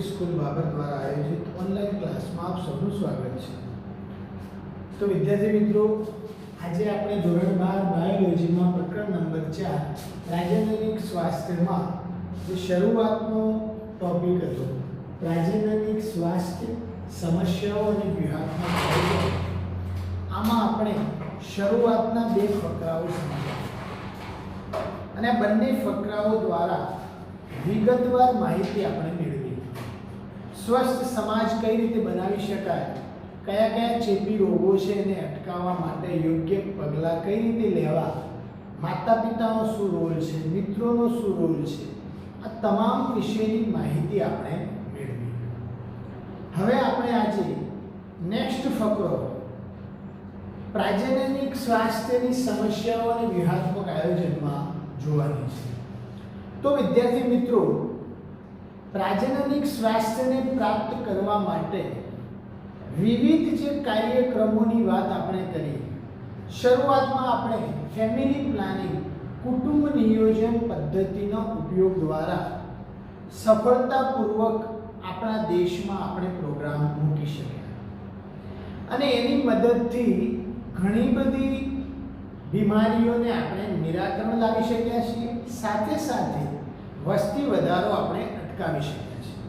School Babar द्वारा आयोजित online class में आप सबનું સ્વાગત છે। तो विद्यार्थी मित्रों, आज આપણે ધોરણ 12 બાયોલોજીમાં પ્રકરણ નંબર 4 પ્રાજનનિક સ્વાસ્થ્યમાં જે શરૂઆતનો ટોપિક હતો, પ્રાજનનિક સ્વાસ્થ્ય સમસ્યાઓ અને વ્યૂહાત્મક સારવાર, આમાં આપણે શરૂઆતના બે ફકરાઓ સમજ્યા અને બંને ફકરાઓ દ્વારા વિગતવાર માહિતી આપણે મેળવી। સ્વસ્થ સમાજ કઈ રીતે બનાવી શકાય, કયા કયા ચેપી રોગો છે એને અટકાવવા માટે યોગ્ય પગલાં કઈ રીતે લેવા, માતા પિતાનો શું રોલ છે, મિત્રોનો શું રોલ છે, આ તમામ વિષયની માહિતી આપણે મેળવી। હવે આપણે આજે નેક્સ્ટ ફકરો પ્રાજનનિક સ્વાસ્થ્યની સમસ્યાઓ અને વ્યૂહાત્મક આયોજનમાં જોવાની છે। तो विद्यार्थी मित्रों, प्राजननिक स्वास्थ्य ने प्राप्त करवा माटे विविध जे कार्यक्रमोनी बात आपणे करी। शुरुआत में आपणे फैमिली प्लानिंग कुटुंब नियोजन पद्धतिनो उपयोग द्वारा सफलतापूर्वक आपणा देश में आपणे प्रोग्राम मूकी शक्या अने एनी मददथी घणी बधी बीमारीओने आपणे निराकरण लावी शक्या छीए, साथे साथे वस्ती वधारो आपणे अटकावी शक्या छीए।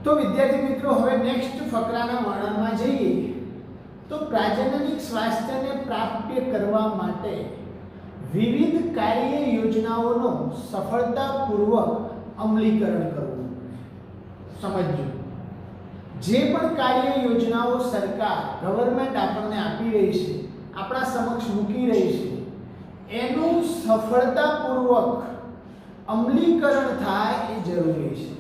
तो विद्यार्थी मित्रों, हवे नेक्स्ट फकराना वर्णનમાં જઈએ तो प्राजननिक स्वास्थ्यने प्राप्त करवा माटे विविध कार्य योजनाओनो सफलतापूर्वक अमलीकरण करवुं। समझो, जे पण कार्य योजनाओ सरकार गवर्नमेंट आपणे आपी रही छे, આપણા સમક્ષ મૂકી રહી છે, એનું સફળતાપૂર્વક અમલીકરણ થાય એ જરૂરી છે।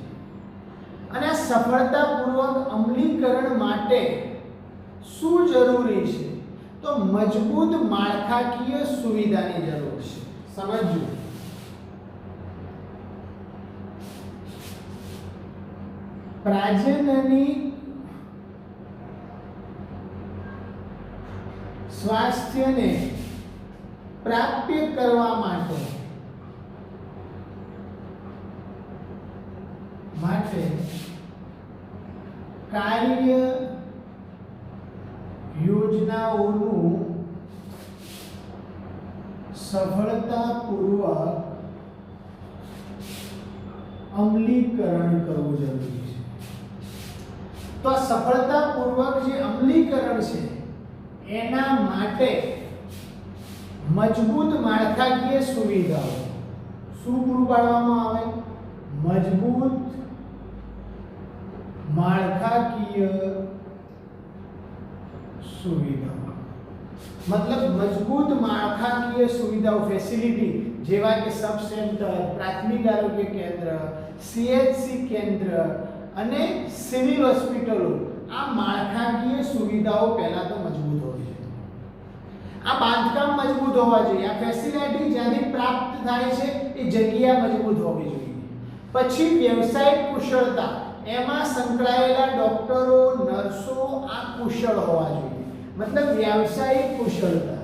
અને આ સફળતાપૂર્વક અમલીકરણ માટે શું જરૂરી છે? તો મજબૂત માળખાકીય સુવિધાની જરૂર છે। સમજો, પ્રાજનનિક स्वास्थ्य ने प्राप्त करवा माटे कार्य योजनाओनु सफलतापूर्वक अमलीकरण करवू जरूरी है। तो सफलतापूर्वक जे अमलीकरण है एना माटे मजबूत माળખાકીય सुविधाओं શું પૂરું પાડવામાં આવે? મજબૂત માળખાકીય સુવિધાઓ, मतलब मजबूत माળખાકીય सुविधाओं फैसिलिटी જેવા કે सब सेंटर, प्राथमिक आरोग्य केंद्र, सीएचसी केंद्र અને સિવિલ હોસ્પિટલો, આ માળખાકીય સુવિધાઓ પહેલા તો મજબૂત હોવી જોઈએ। આ બાંધકામ મજબૂત હોવા જોઈએ, આ ફેસિલિટી જ્યાંથી પ્રાપ્ત થાય છે એ જગ્યા મજબૂત હોવી જોઈએ। પછી વ્યવસાયિક કુશળતા, એમાં સંકળાયેલા ડોક્ટરો, નર્સો આ કુશળ હોવા જોઈએ, मतलब व्यावसायिक कुशलता।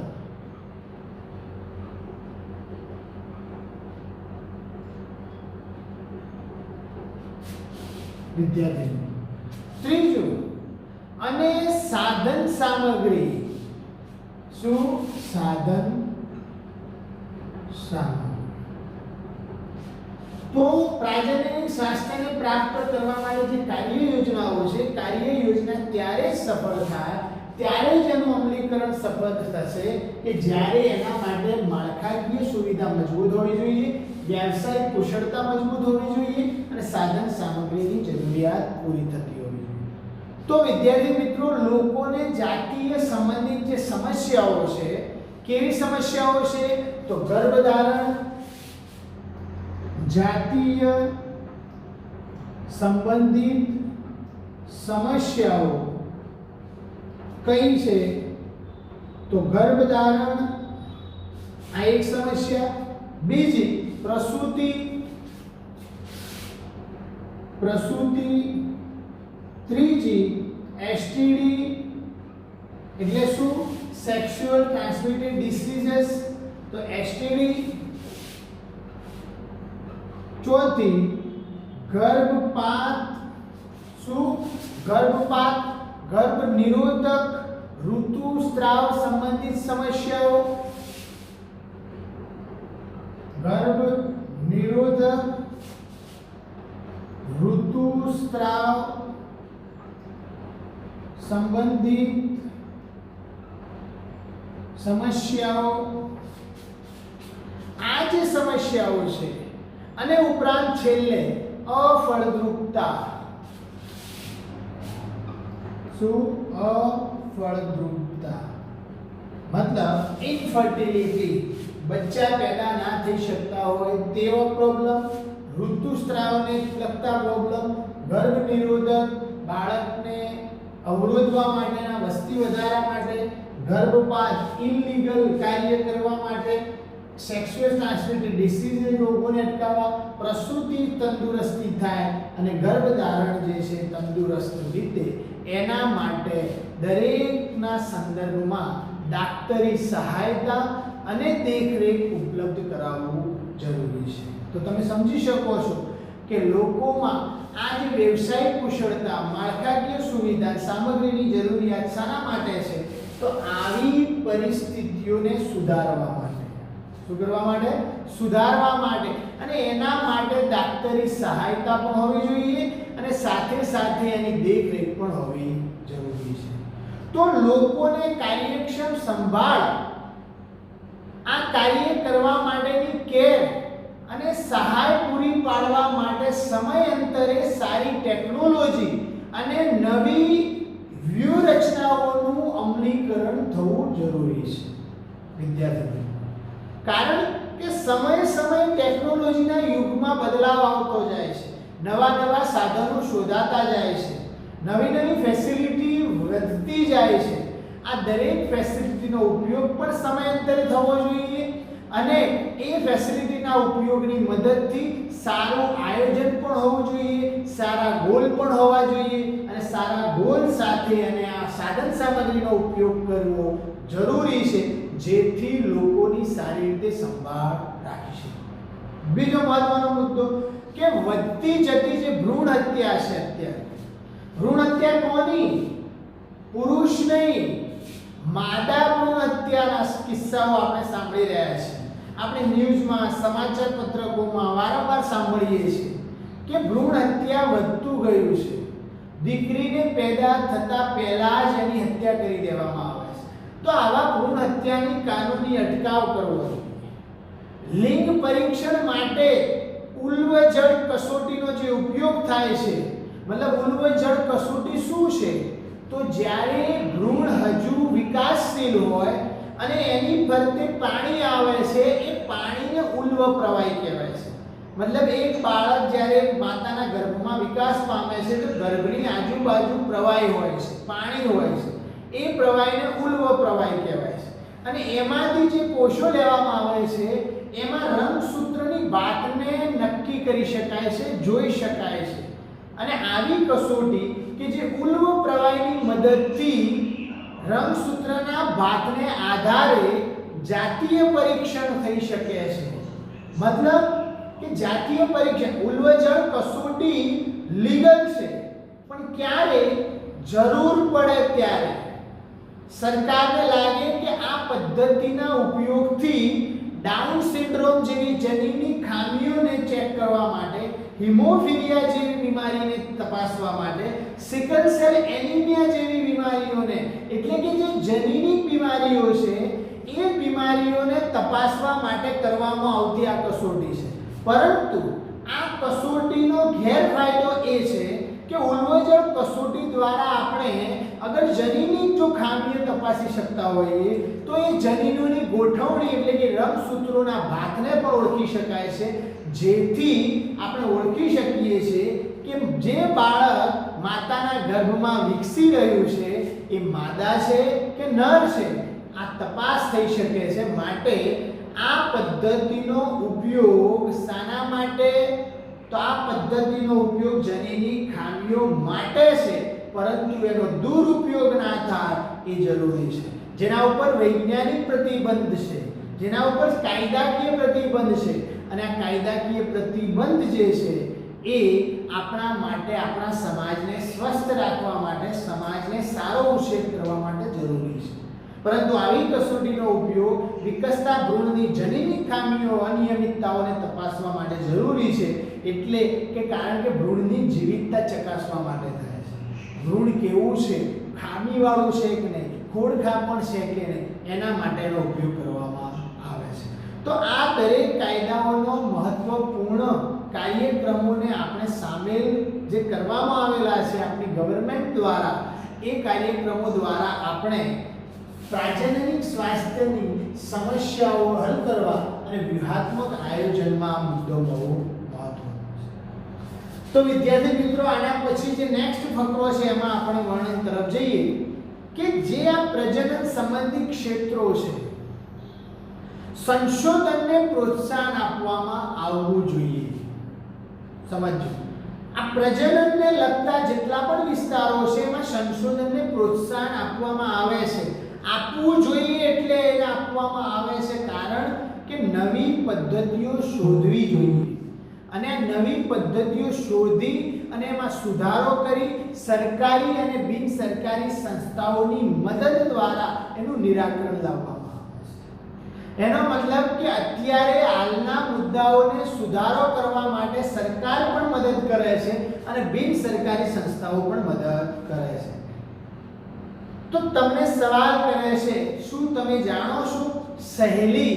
विद्यार्थी ત્રીજું, અને સાધન સામગ્રી, શું? સાધન સામગ્રી। તો પ્રાજનનિક સ્વાસ્થ્યને પ્રાપ્ત કરવા માટે જે કાર્ય યોજનાઓ છે, કાર્ય યોજના ત્યારે સફળ થાય, ત્યારે જ એનું અમલીકરણ સફળ થશે કે જ્યારે એના માટે માળખાકીય સુવિધા મજબૂત હોવી જોઈએ, व्यावसायिक कुशलता मजबूत होवी જોઈએ અને સાધન સામગ્રીની જરૂરિયાત પૂરી થતી હોવી જોઈએ। તો વિદ્યાર્થી મિત્રો, લોકોને જાતીય સંબંધિત જે સમસ્યાઓ છે, કેવી સમસ્યાઓ છે? તો ગર્ભધારણ, જાતીય સંબંધિત સમસ્યાઓ કઈ છે? તો ગર્ભધારણ આ એક સમસ્યા, બીજી प्रसूति, ત્રીજી एसटीडी એટલે શું? સેક્સ્યુઅલ ટ્રાન્સમિટેડ ડિસીઝેસ, તો एसटीडी, ચોથી ગર્ભપાત શું ગર્ભપાત ગર્ભ નિરોધક ઋતુસ્રાવ સંબંધિત સમસ્યાઓ ગર્ભ નિરોધક ઋતુસ્રાવ સંબંધિત સમસ્યાઓ આ જે સમસ્યાઓ છે અને ઉપરાંત છેલ્લે અફળદ્રુપતા શું અફળદ્રુપતા મતલબ ઇનફર્ટિલિટી બચ્ચા પેદા ના થઈ શકતા હોય તેવો પ્રોબ્લેમ ઋતુસ્રાવને લગતા પ્રોબ્લેમ ગર્ભ નિરોધક બાળકને અવરોધવા માટેના વસ્તી વધારા માટે ગર્ભપાત ઇલીગલ કાર્ય કરવા માટે સેક્સ્યુઅલ ટ્રાન્સમિટેડ ડિસીઝ રોગોને અટકાવવા પ્રસૂતિ તંદુરસ્તી થાય અને ગર્ભધારણ જે છે તંદુરસ્ત રીતે એના માટે દરેકના સંદર્ભમાં ડાક્ટરી સહાયતા અને દેખરેખ ઉપલબ્ધ કરાવવું જરૂરી છે તો તમે સમજી શકો છો કે લોકોમાં આ જે વ્યવસાયિક કુશળતા માળખાકીય સુવિધા સામગ્રીની જરૂરિયાત શાના માટે છે તો આવી પરિસ્થિતિઓને સુધારવા માટે શું કરવા માટે સુધારવા માટે અને એના માટે ડાક્ટરી સહાયતા પણ હોવી જોઈએ અને સાથે સાથે એની દેખરેખ પણ હોવી જરૂરી છે તો લોકોને કાર્યક્ષમ સંભાળ આ કાર્ય કરવા માટેની કેર અને સહાય પૂરી પાડવા માટે સમયાંતરે સારી ટેકનોલોજી અને નવી વ્યૂહરચનાઓનું અમલીકરણ થવું જરૂરી છે વિદ્યાર્થીઓ કારણ કે સમય ટેકનોલોજીના યુગમાં બદલાવ આવતો જાય છે નવા સાધનો શોધાતા જાય છે નવી ફેસિલિટી વધતી જાય છે આ દરેક ફેસિલિટીનો ઉપયોગ પણ સમયાંતરે થવો જોઈએ અને એ ફેસિલિટીના ઉપયોગની મદદથી સારું આયોજન પણ હોવું જોઈએ સારા ગોલ પણ હોવા જોઈએ અને સારા ગોલ સાથે અને આ સાધન સામગ્રીનો ઉપયોગ કરવો જરૂરી છે જેથી લોકોની સારી રીતે સંભાળ રાખી શકે બીજો મહત્વનો મુદ્દો કે વધતી જતી જે ભ્રૂણ હત્યા છે અત્યારે ભ્રૂણ હત્યા કોની પુરુષ નહીં માદા ભ્રૂણ હત્યાના કિસ્સાઓ આપણે સાંભળી રહ્યા છીએ આપણે ન્યૂઝમાં સમાચાર પત્રકોમાં વારંવાર સાંભળીએ છીએ કે ભ્રૂણ હત્યા વધતું ગયું છે દીકરીને પેદા થતા પહેલા જ એની હત્યા કરી દેવામાં આવે છે તો આવા ભ્રૂણ હત્યાની કાનૂની અટકાવ કરવો જોઈએ લિંગ પરીક્ષણ માટે ઉલ્વજળ કસોટીનો જે ઉપયોગ થાય છે મતલબ ઉલ્વજળ કસોટી શું છે તો જ્યારે ભ્રૂણ હજુ વિકાસશીલ હોય અને એની ફરતે પાણી આવે છે એ પાણીને ઉલ્વ પ્રવાહી કહેવાય છે મતલબ એક બાળક જ્યારે માતાના ગર્ભમાં વિકાસ પામે છે તો ગર્ભની આજુબાજુ પ્રવાહી હોય છે પાણી હોય છે એ પ્રવાહીને ઉલ્વ પ્રવાહી કહેવાય છે અને એમાંથી જે કોષો લેવામાં આવે છે એમાં રંગસૂત્રની વાતને નક્કી કરી શકાય છે જોઈ શકાય છે અને આવી કસોટી કે જે ઉલ્વ પ્રવાહીની મદદથી રંગસૂત્રના ભાતને આધારે જાતીય પરીક્ષણ થઈ શકે છે મતલબ કે જાતીય પરીક્ષણ ઉલ્વજળ કસોટી લીગલ છે પણ ક્યારે જરૂર પડે ત્યારે સરકારને લાગે કે આ પદ્ધતિના ઉપયોગથી ડાઉન સિન્ડ્રોમ જેવી જનીનની ખામીઓને ચેક કરવા માટે હિમોફિલિયા જેવી બીમારીને તપાસવા માટે સિકલ સેલ એનિમિયા જેવી બીમારીઓને એટલે કે જે જનીનિક બીમારીઓ છે એ બીમારીઓને તપાસવા માટે કરવામાં આવતી આ કસોટી છે પરંતુ આ કસોટીનો ગેરફાયદો એ છે કે ઉલ્વજળ કસોટી દ્વારા આપણે અગર જનીનિક જો ખામીઓ તપાસી શકતા હોઈએ તો એ જનીનોની ગોઠવણી એટલે કે રંગસૂત્રોના ભાતને પણ ઓળખી શકાય છે જેથી આપણે ઓળખી શકીએ છીએ કે જે બાળક માતાના ગર્ભમાં વિકસી રહ્યું છે એ માદા છે કે નર છે આ તપાસ થઈ શકે છે માટે આ પદ્ધતિનો ઉપયોગ શાના માટે તો આ પદ્ધતિનો ઉપયોગ જનીની ખામીઓ માટે છે પરંતુ એનો દુરુપયોગ ના થાય એ જરૂરી છે જેના ઉપર વૈજ્ઞાનિક પ્રતિબંધ છે જેના ઉપર કાયદાકીય પ્રતિબંધ છે અને આ કાયદાકીય પ્રતિબંધ જે છે એ આપણા માટે આપણા સમાજને સ્વસ્થ રાખવા માટે સમાજને સારો ઉછેર કરવા માટે જરૂરી છે પરંતુ આવી કસોટીનો ઉપયોગ વિકસતા ભ્રૂણની જનીનિક ખામીઓ અનિયમિતતાઓને તપાસવા માટે જરૂરી છે એટલે કે કારણ કે ભ્રૂણની જીવિતતા ચકાસવા માટે થાય છે ભ્રૂણ કેવું છે ખામીવાળું છે કે નહીં ખોડખાપણ છે કે નહીં એના માટેનો ઉપયોગ કરવામાં આવે છે તો આ દરેક કાયદાઓનો મહત્વપૂર્ણ કાર્યક્રમોને આપણે સામેલ જે કરવામાં આવેલા છે આપણી ગવર્નમેન્ટ દ્વારા એ કાર્યક્રમો દ્વારા આપણે પ્રાજનનિક સ્વાસ્થ્યની સમસ્યાઓ હલ કરવા અને વ્યૂહાત્મક આયોજનમાં આ મુદ્દો બહુ મહત્વનો છે તો વિદ્યાર્થી મિત્રો આના પછી જે નેક્સ્ટ ફકરો છે એમાં આપણે વર્ણન તરફ જઈએ કે જે આ પ્રજનન સંબંધી ક્ષેત્રો છે સંશોધનને પ્રોત્સાહન આપવામાં આવવું જોઈએ સમજો આ પ્રજનનને લગતા જેટલા પણ વિસ્તારો છે એમાં સંશોધનને પ્રોત્સાહન આપવામાં આવે છે આપવું જોઈએ એટલે એને આપવામાં આવે છે કારણ કે નવી પદ્ધતિઓ શોધવી જોઈએ અને આ નવી પદ્ધતિઓ શોધી અને એમાં સુધારો કરી સરકારી અને બિન સરકારી સંસ્થાઓની મદદ દ્વારા એનું નિરાકરણ લાવવામાં આવે છે એનો મતલબ કે અત્યારે હાલના મુદ્દાઓને સુધારો કરવા માટે સરકાર પણ મદદ કરે છે અને બિન સરકારી સંસ્થાઓ પણ મદદ કરે છે તો તમને સવાલ કરે છે શું તમે જાણો છો સહેલી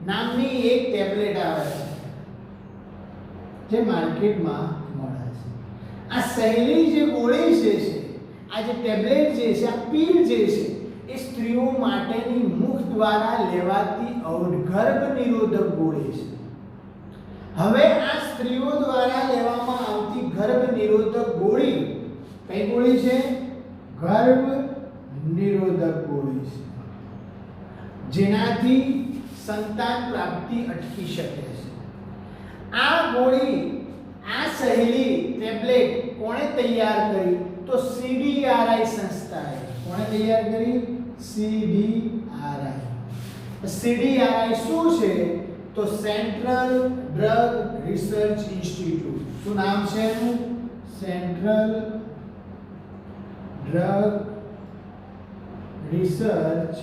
નામની એક ટેબ્લેટ આવે છે જે માર્કેટમાં મળે છે આ સહેલી જે ગોળી છે આ જે ટેબ્લેટ જે છે આ પીલ જે છે એ સ્ત્રીઓ માટેની મુખ દ્વારા લેવાતી ગર્ભ નિરોધક ગોળી છે હવે આ સ્ત્રીઓ દ્વારા લેવામાં આવતી ગર્ભ નિરોધક ગોળી કઈ ગોળી છે ગર્ભ નિરોધક ગોળી છે જેનાથી સંતાન પ્રાપ્તિ અટકી શકે છે આ ગોળી આ સહેલી ટેબ્લેટ કોણે તૈયાર કરી તો CDRI સંસ્થાએ કોણે તૈયાર કરી CDRI શું છે તો સેન્ટ્રલ ડ્રગ રિસર્ચ ઇન્સ્ટિટ્યૂટ શું નામ છે એનું સેન્ટ્રલ ડ્રગ રિસર્ચ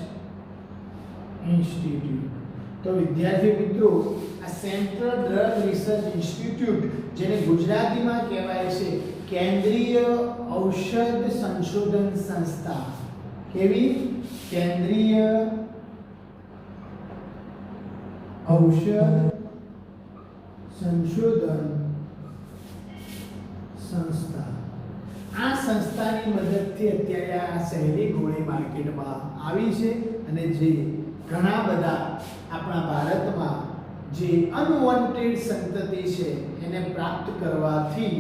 ઇન્સ્ટિટ્યૂટ તો વિદ્યાર્થી મિત્રો આ સેન્ટ્રલ ડ્રગ રિસર્ચ ઇન્સ્ટિટ્યૂટ જેને ગુજરાતીમાં કહેવાય છે કેન્દ્રીય ઔષધ સંશોધન સંસ્થા કેવી કેન્દ્રીય ઔષધ સંશોધન સંસ્થા આ સંસ્થાની મદદથી અત્યારે આ સહેલી ગોળી માર્કેટમાં આવી છે અને જે ઘણા બધા આપણા ભારતમાં જે અનવોન્ટેડ સંતતિ છે એને પ્રાપ્ત કરવાથી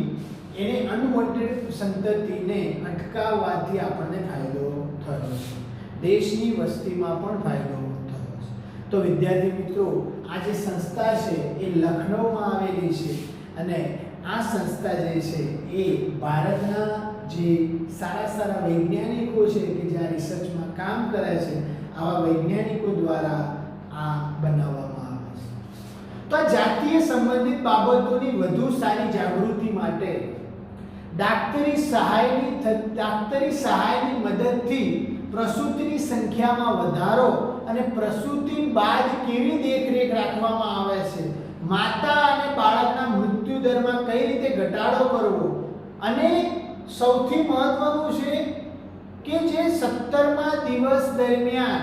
એને અનવોન્ટેડ સંતતિને અટકાવવાથી આપણને ફાયદો થયો છે દેશની વસ્તીમાં પણ ફાયદો થયો છે તો વિદ્યાર્થી મિત્રો આ જે સંસ્થા છે એ લખનૌમાં આવેલી છે અને આ સંસ્થા જે છે એ ભારતના જે સારા વૈજ્ઞાનિકો છે કે જે આ રિસર્ચમાં કામ કરે છે આવા વૈજ્ઞાનિકો દ્વારા આ બનાવવામાં આવે છે તો આ જાતીય સંબંધિત બાબતોની વધુ સારી જાગૃતિ માટે डाक्टरी सहायनी मददथी प्रसूतिनी संख्यामां वधारो अने प्रसूति बाद केवी देखरेख राखवामां आवे छे माता अने बाळकना मृत्यु दरमां कई रीते घटाडो करवो अने सौथी महत्वनुं छे के जे 17मा दिवस दरमियान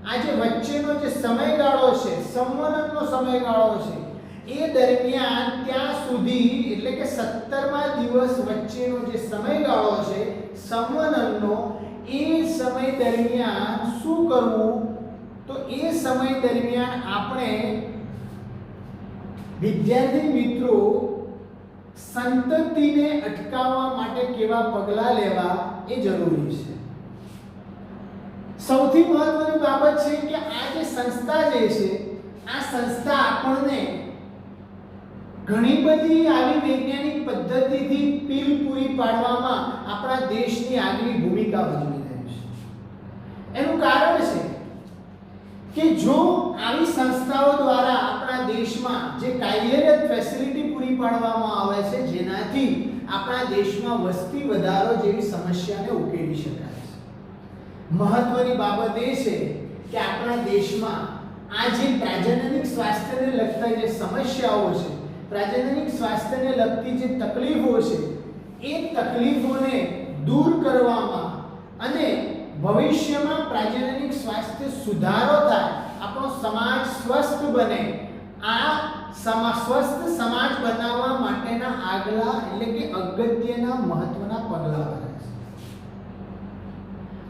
आ जे वच्चेनो जे समयगाळो छे संवनननो समयगाळो छे ए दरमियान त्या सुधी એટલે કે 17મા દિવસ વચ્ચેનો જે સમયગાળો છે સંવનનનો એ સમય દરમિયાન શું કરવું તો એ સમય દરમિયાન આપણે વિદ્યાર્થી મિત્રો સંતતિને અટકાવવા માટે કેવા પગલાં લેવા એ જરૂરી છે સૌથી મહત્વની બાબત છે કે આ જે સંસ્થા જે છે આ સંસ્થા આપણને ઘણી બધી આવી વૈજ્ઞાનિક પદ્ધતિથી પીલ પૂરી પાડવામાં આપણા દેશની આગવી ભૂમિકા ભજવી રહી છે એનું કારણ છે કે જો આવી સંસ્થાઓ દ્વારા આપણા દેશમાં જે કાર્યરત ફેસિલિટી પૂરી પાડવામાં આવે છે જેનાથી આપણા દેશમાં વસ્તી વધારો જેવી સમસ્યાને ઉકેલી શકાય છે. મહત્વની બાબત એ છે કે આપણા દેશમાં આ જે પ્રજનનિક સ્વાસ્થ્યને લગતા જે સમસ્યાઓ છે, પ્રજનનિક સ્વાસ્થ્યને લગતી જે તકલીફો છે, એ તકલીફોને દૂર કરવામાં અને ભવિષ્યમાં પ્રજનનિક સ્વાસ્થ્ય સુધારો થાય, આપણો સમાજ સ્વસ્થ બને, આ સ્વસ્થ સમાજ બનાવવા માટેના આગલા એટલે કે અગત્યના મહત્વના પગલાં ભરે છે.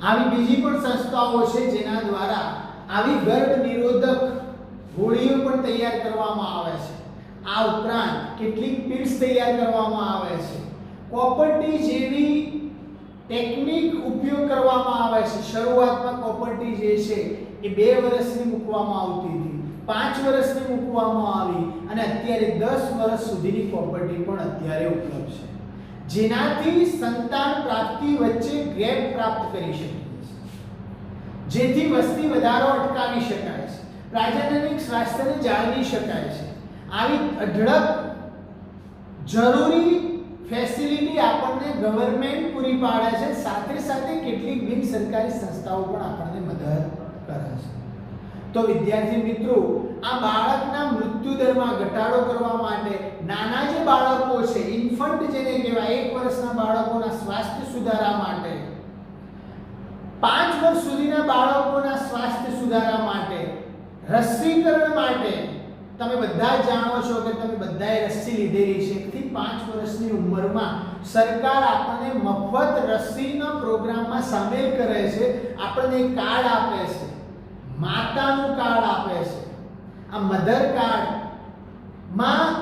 આવી બીજી પણ સંસ્થાઓ છે જેના દ્વારા આવી ગર્ભ નિરોધક ગોળીઓ પણ તૈયાર કરવામાં આવે છે. આ ઉપરાંત કેટલીક પિલ્સ તૈયાર કરવામાં આવે છે. કોપરટી જેવી ટેકનિક ઉપયોગ કરવામાં આવે છે. શરૂઆતમાં કોપરટી જે છે એ 2 વર્ષની મૂકવામાં આવતી હતી, 5 વર્ષની મૂકવામાં આવી અને અત્યારે 10 વર્ષ સુધીની કોપરટી પણ અત્યારે ઉપલબ્ધ છે, જેનાથી સંતાન પ્રાપ્તિ વચ્ચે ગેપ પ્રાપ્ત કરી શકીએ છીએ, જેથી વસ્તી વધારો અટકાવી શકાય છે, પ્રજનનિક સ્વાસ્થ્યને જાળવી શકાય છે. આવી અઢળક જરૂરી ફેસિલિટી આપણને ગવર્નમેન્ટ પૂરી પાડે છે, સાથે સાથે કેટલીક બિન સરકારી સંસ્થાઓ પણ આપણને મદદ કરે છે. તો વિદ્યાર્થી મિત્રો, આ બાળકના મૃત્યુ દરમાં ઘટાડો કરવા માટે નાના જે બાળકો છે, ઇન્ફન્ટ જેને કહેવાય, 1 વર્ષના બાળકોના સ્વાસ્થ્ય સુધારા માટે, 5 વર્ષ સુધીના બાળકોના સ્વાસ્થ્ય સુધારા માટે, રસીકરણ માટે, તમે બધા જાણો છો કે તમે બધાએ રસી લીધેલી છે. થી 5 વર્ષની ઉંમરમાં સરકાર આપણને મફત રસીના પ્રોગ્રામમાં સામેલ કરે છે. આપણને એક કાર્ડ આપે છે, માતાનું કાર્ડ આપે છે. આ મધર કાર્ડમાં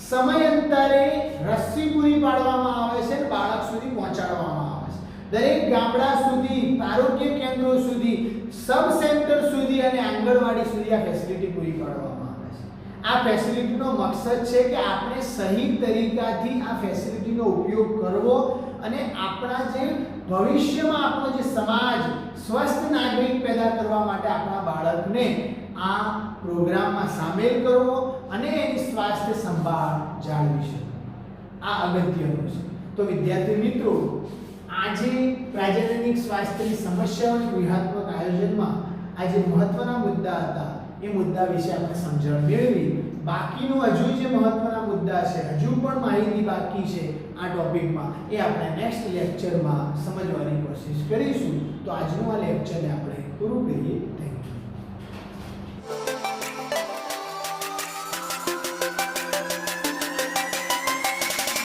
સમયાંતરે રસી પૂરી પાડવામાં આવે છે અને બાળક સુધી પહોંચાડવામાં આવે છે. દરેક ગામડા સુધી, આરોગ્ય કેન્દ્રો સુધી, સબ સેન્ટર સુધી અને આંગણવાડી સુધી આ ફેસિલિટી પૂરી પાડવામાં આવે છે. આ ફેસિલિટીનો મકસદ છે કે આપણે સહી તરીકાથી આ ફેસિલિટીનો ઉપયોગ કરવો અને આપણા જે ભવિષ્યમાં આપણો જે સમાજ સ્વસ્થ નાગરિક પેદા કરવા માટે આપણા બાળકને આ પ્રોગ્રામમાં સામેલ કરવો અને એની સ્વાસ્થ્ય સંભાળ જાળવી શકે. આ અગત્યનું છે. તો વિદ્યાર્થી મિત્રો, આજે પ્રજનનિક સ્વાસ્થ્યની સમસ્યાઓના વ્યૂહાત્મક આયોજનમાં આજે મહત્વના મુદ્દા હતા, એ મુદ્દા વિશે આપણે સમજણ મેળવી. બાકીનું હજુ જે મહત્વના મુદ્દા છે, હજુ પણ માહિતી બાકી છે આ ટોપિકમાં, એ આપણે નેક્સ્ટ લેક્ચરમાં સમજવાની કોશિશ કરીશું. તો આજનું આ લેક્ચરને આપણે પૂરું કરીએ. Thank you.